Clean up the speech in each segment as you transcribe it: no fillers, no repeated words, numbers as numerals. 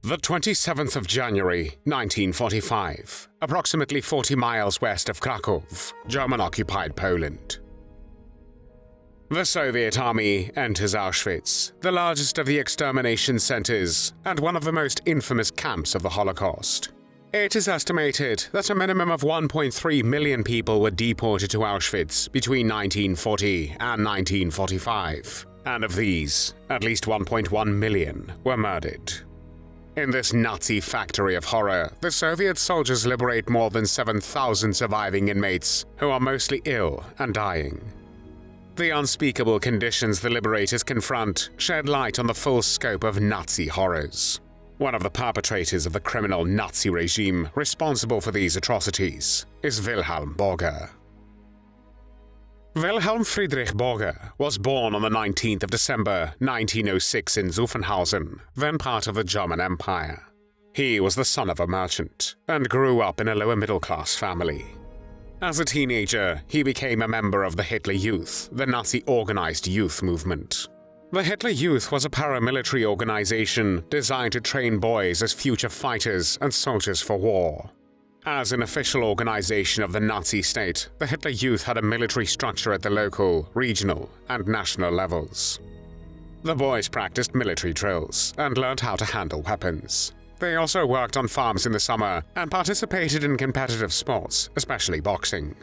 The 27th of January, 1945, approximately 40 miles west of Krakow, German-occupied Poland. The Soviet army enters Auschwitz, the largest of the extermination centers and one of the most infamous camps of the Holocaust. It is estimated that a minimum of 1.3 million people were deported to Auschwitz between 1940 and 1945, and of these, at least 1.1 million were murdered. In this Nazi factory of horror, the Soviet soldiers liberate more than 7,000 surviving inmates who are mostly ill and dying. The unspeakable conditions the liberators confront shed light on the full scope of Nazi horrors. One of the perpetrators of the criminal Nazi regime responsible for these atrocities is Wilhelm Boger. Wilhelm Friedrich Boger was born on the 19th of December 1906 in Zuffenhausen, then part of the German Empire. He was the son of a merchant and grew up in a lower middle-class family. As a teenager, he became a member of the Hitler Youth, the Nazi organized youth movement. The Hitler Youth was a paramilitary organization designed to train boys as future fighters and soldiers for war. As an official organization of the Nazi state, the Hitler Youth had a military structure at the local, regional, and national levels. The boys practiced military drills and learned how to handle weapons. They also worked on farms in the summer and participated in competitive sports, especially boxing.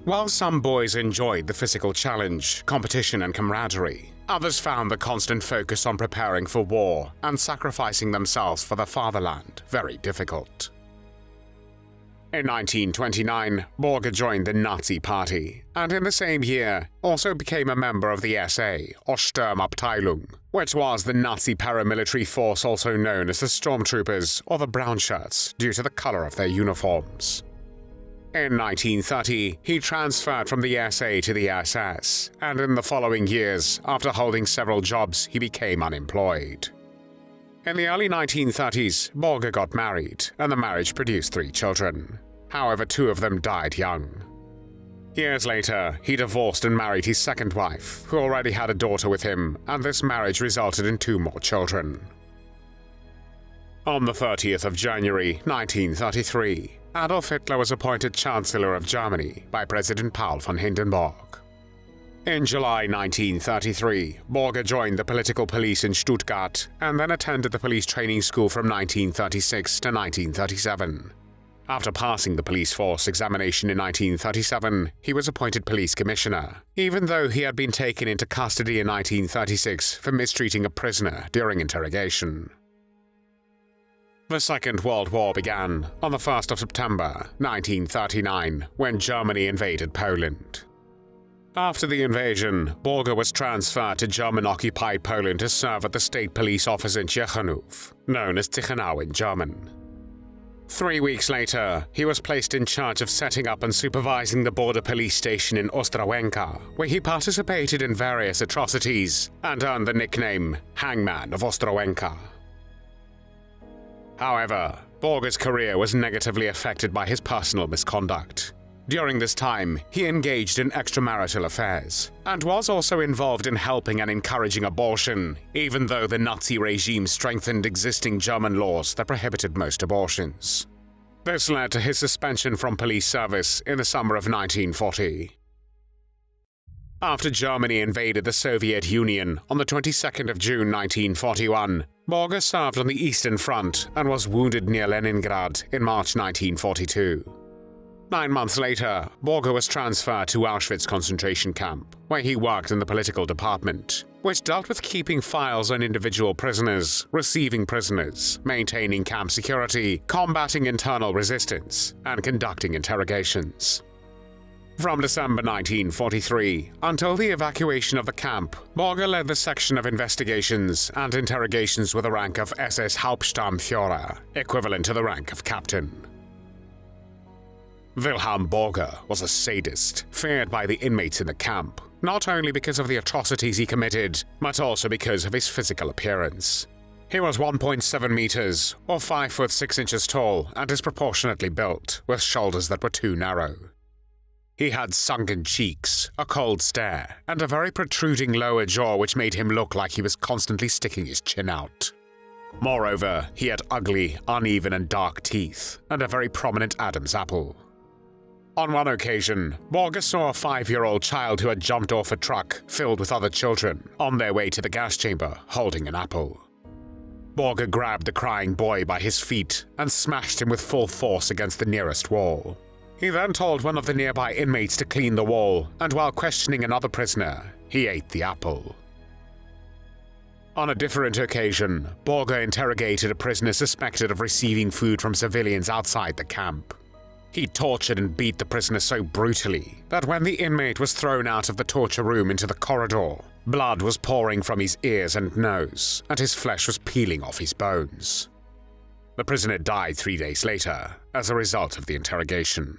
While some boys enjoyed the physical challenge, competition, and camaraderie, others found the constant focus on preparing for war and sacrificing themselves for the fatherland very difficult. In 1929, Boger joined the Nazi Party, and in the same year also became a member of the SA, or Sturmabteilung, which was the Nazi paramilitary force also known as the Stormtroopers or the Brown Shirts due to the color of their uniforms. In 1930, he transferred from the SA to the SS, and in the following years, after holding several jobs, he became unemployed. In the early 1930s, Boger got married, and the marriage produced 3 children. However, 2 of them died young. Years later, he divorced and married his second wife, who already had a daughter with him, and this marriage resulted in 2 more children. On the 30th of January 1933, Adolf Hitler was appointed Chancellor of Germany by President Paul von Hindenburg. In July 1933, Boger joined the political police in Stuttgart and then attended the police training school from 1936 to 1937. After passing the police force examination in 1937, he was appointed police commissioner, even though he had been taken into custody in 1936 for mistreating a prisoner during interrogation. The Second World War began on the 1st of September 1939 when Germany invaded Poland. After the invasion, Boger was transferred to German-occupied Poland to serve at the state police office in Ciechanów, known as Tichenau in German. 3 weeks later, he was placed in charge of setting up and supervising the border police station in Ostrołęka, where he participated in various atrocities and earned the nickname Hangman of Ostrołęka. However, Boger's career was negatively affected by his personal misconduct. During this time, he engaged in extramarital affairs, and was also involved in helping and encouraging abortion, even though the Nazi regime strengthened existing German laws that prohibited most abortions. This led to his suspension from police service in the summer of 1940. After Germany invaded the Soviet Union on the 22nd of June 1941, Boger served on the Eastern Front and was wounded near Leningrad in March 1942. 9 months later, Boger was transferred to Auschwitz concentration camp, where he worked in the political department, which dealt with keeping files on individual prisoners, receiving prisoners, maintaining camp security, combating internal resistance, and conducting interrogations. From December 1943 until the evacuation of the camp, Boger led the section of investigations and interrogations with the rank of SS Hauptsturmführer, equivalent to the rank of captain. Wilhelm Boger was a sadist, feared by the inmates in the camp, not only because of the atrocities he committed, but also because of his physical appearance. He was 1.7 meters, or 5 foot 6 inches tall, and disproportionately built, with shoulders that were too narrow. He had sunken cheeks, a cold stare, and a very protruding lower jaw which made him look like he was constantly sticking his chin out. Moreover, he had ugly, uneven and dark teeth, and a very prominent Adam's apple. On one occasion, Boger saw a 5-year-old child who had jumped off a truck filled with other children on their way to the gas chamber holding an apple. Boger grabbed the crying boy by his feet and smashed him with full force against the nearest wall. He then told one of the nearby inmates to clean the wall, and while questioning another prisoner, he ate the apple. On a different occasion, Boger interrogated a prisoner suspected of receiving food from civilians outside the camp. He tortured and beat the prisoner so brutally that when the inmate was thrown out of the torture room into the corridor, blood was pouring from his ears and nose, and his flesh was peeling off his bones. The prisoner died 3 days later as a result of the interrogation.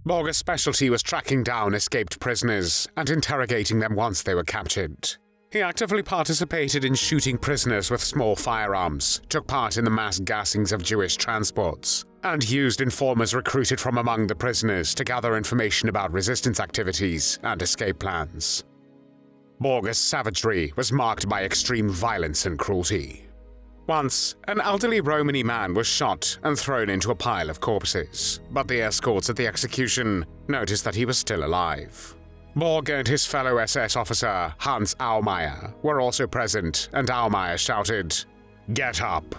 Boger's specialty was tracking down escaped prisoners and interrogating them once they were captured. He actively participated in shooting prisoners with small firearms, took part in the mass gassings of Jewish transports, and used informers recruited from among the prisoners to gather information about resistance activities and escape plans. Boger's savagery was marked by extreme violence and cruelty. Once, an elderly Romany man was shot and thrown into a pile of corpses, but the escorts at the execution noticed that he was still alive. Boger and his fellow SS officer, Hans Aumeier, were also present, and Aumeier shouted, "Get up!"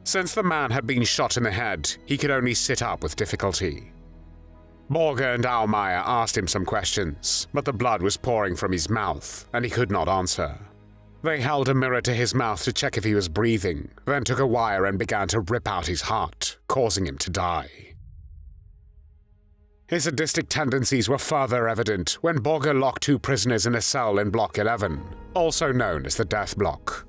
Since the man had been shot in the head, he could only sit up with difficulty. Boger and Aumeier asked him some questions, but the blood was pouring from his mouth, and he could not answer. They held a mirror to his mouth to check if he was breathing, then took a wire and began to rip out his heart, causing him to die. His sadistic tendencies were further evident when Boger locked 2 prisoners in a cell in Block 11, also known as the Death Block.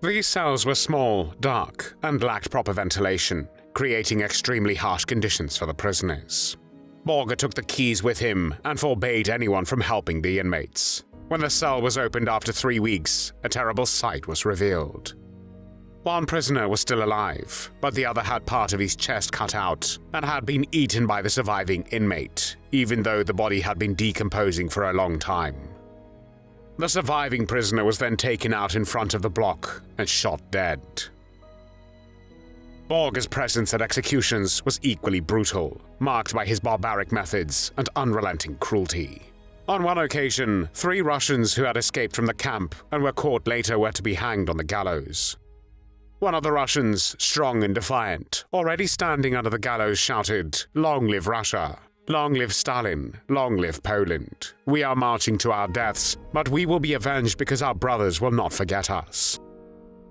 These cells were small, dark, and lacked proper ventilation, creating extremely harsh conditions for the prisoners. Boger took the keys with him and forbade anyone from helping the inmates. When the cell was opened after 3 weeks, a terrible sight was revealed. One prisoner was still alive, but the other had part of his chest cut out and had been eaten by the surviving inmate, even though the body had been decomposing for a long time. The surviving prisoner was then taken out in front of the block and shot dead. Boger's presence at executions was equally brutal, marked by his barbaric methods and unrelenting cruelty. On one occasion, 3 Russians who had escaped from the camp and were caught later were to be hanged on the gallows. One of the Russians, strong and defiant, already standing under the gallows, shouted, "Long live Russia! Long live Stalin! Long live Poland! We are marching to our deaths, but we will be avenged because our brothers will not forget us."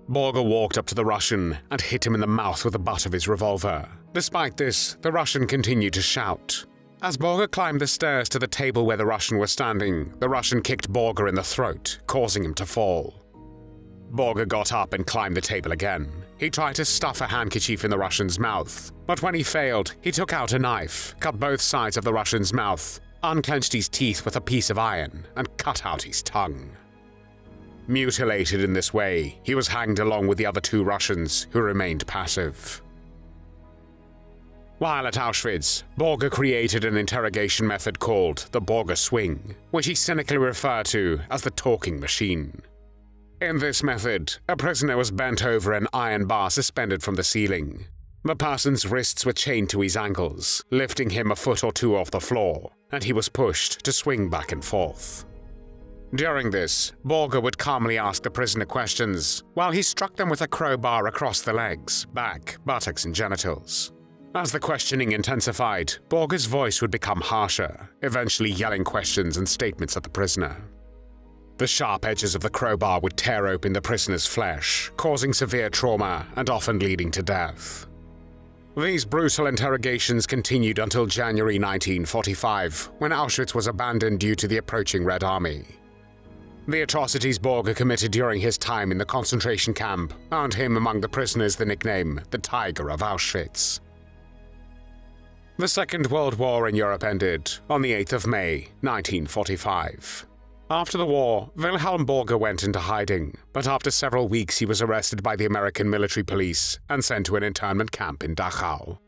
Boger walked up to the Russian and hit him in the mouth with the butt of his revolver. Despite this, the Russian continued to shout. As Boger climbed the stairs to the table where the Russian was standing, the Russian kicked Boger in the throat, causing him to fall. Boger got up and climbed the table again. He tried to stuff a handkerchief in the Russian's mouth, but when he failed, he took out a knife, cut both sides of the Russian's mouth, unclenched his teeth with a piece of iron, and cut out his tongue. Mutilated in this way, he was hanged along with the other 2 Russians who remained passive. While at Auschwitz, Boger created an interrogation method called the Boger Swing, which he cynically referred to as the talking machine. In this method, a prisoner was bent over an iron bar suspended from the ceiling. The person's wrists were chained to his ankles, lifting him a foot or 2 off the floor, and he was pushed to swing back and forth. During this, Boger would calmly ask the prisoner questions, while he struck them with a crowbar across the legs, back, buttocks, and genitals. As the questioning intensified, Boger's voice would become harsher, eventually yelling questions and statements at the prisoner. The sharp edges of the crowbar would tear open the prisoner's flesh, causing severe trauma and often leading to death. These brutal interrogations continued until January 1945, when Auschwitz was abandoned due to the approaching Red Army. The atrocities Boger committed during his time in the concentration camp earned him among the prisoners the nickname the Tiger of Auschwitz. The Second World War in Europe ended on the 8th of May, 1945. After the war, Wilhelm Boger went into hiding, but after several weeks he was arrested by the American military police and sent to an internment camp in Dachau.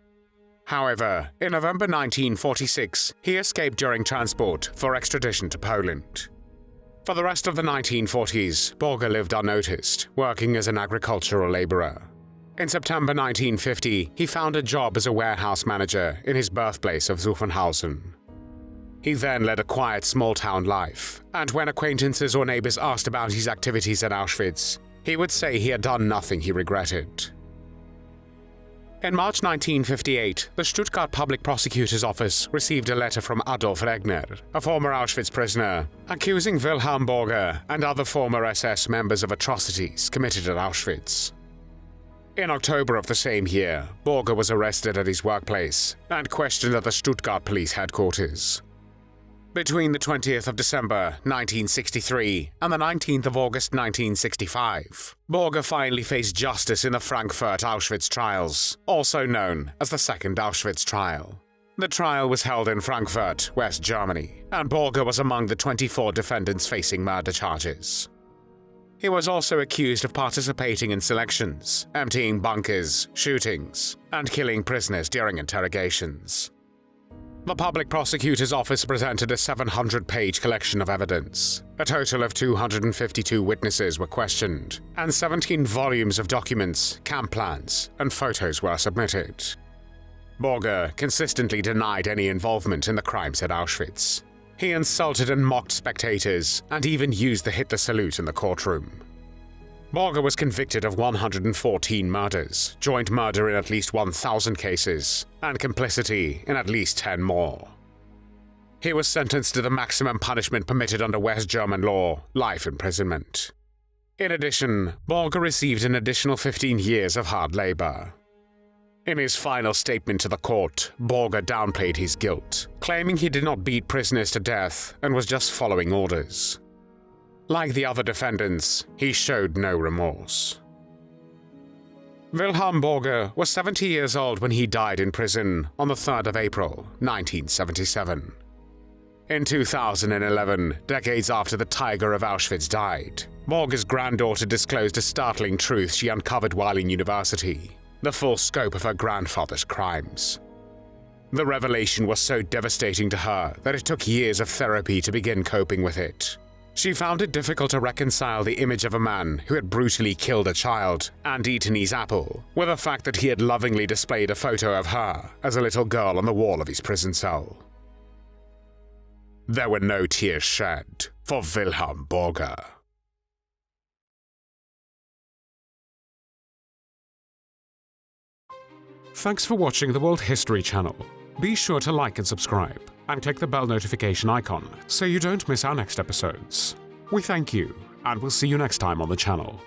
However, in November 1946, he escaped during transport for extradition to Poland. For the rest of the 1940s, Boger lived unnoticed, working as an agricultural laborer. In September 1950, he found a job as a warehouse manager in his birthplace of Zuffenhausen. He then led a quiet small-town life, and when acquaintances or neighbors asked about his activities at Auschwitz, he would say he had done nothing he regretted. In March 1958, the Stuttgart Public Prosecutor's Office received a letter from Adolf Regner, a former Auschwitz prisoner, accusing Wilhelm Boger and other former SS members of atrocities committed at Auschwitz. In October of the same year, Boger was arrested at his workplace and questioned at the Stuttgart police headquarters. Between the 20th of December 1963 and the 19th of August 1965, Boger finally faced justice in the Frankfurt Auschwitz trials, also known as the Second Auschwitz Trial. The trial was held in Frankfurt, West Germany, and Boger was among the 24 defendants facing murder charges. He was also accused of participating in selections, emptying bunkers, shootings, and killing prisoners during interrogations. The public prosecutor's office presented a 700-page collection of evidence. A total of 252 witnesses were questioned, and 17 volumes of documents, camp plans, and photos were submitted. Boger consistently denied any involvement in the crimes at Auschwitz. He insulted and mocked spectators, and even used the Hitler salute in the courtroom. Boger was convicted of 114 murders, joint murder in at least 1,000 cases, and complicity in at least 10 more. He was sentenced to the maximum punishment permitted under West German law, life imprisonment. In addition, Boger received an additional 15 years of hard labor. In his final statement to the court, Boger downplayed his guilt, claiming he did not beat prisoners to death and was just following orders. Like the other defendants, he showed no remorse. Wilhelm Boger was 70 years old when he died in prison on the 3rd of April, 1977. In 2011, decades after the Tiger of Auschwitz died, Boger's granddaughter disclosed a startling truth she uncovered while in university: the full scope of her grandfather's crimes. The revelation was so devastating to her that it took years of therapy to begin coping with it. She found it difficult to reconcile the image of a man who had brutally killed a child and eaten his apple with the fact that he had lovingly displayed a photo of her as a little girl on the wall of his prison cell. There were no tears shed for Wilhelm Boger. Thanks for watching the World History Channel. Be sure to like and subscribe, and click the bell notification icon so you don't miss our next episodes. We thank you, and we'll see you next time on the channel.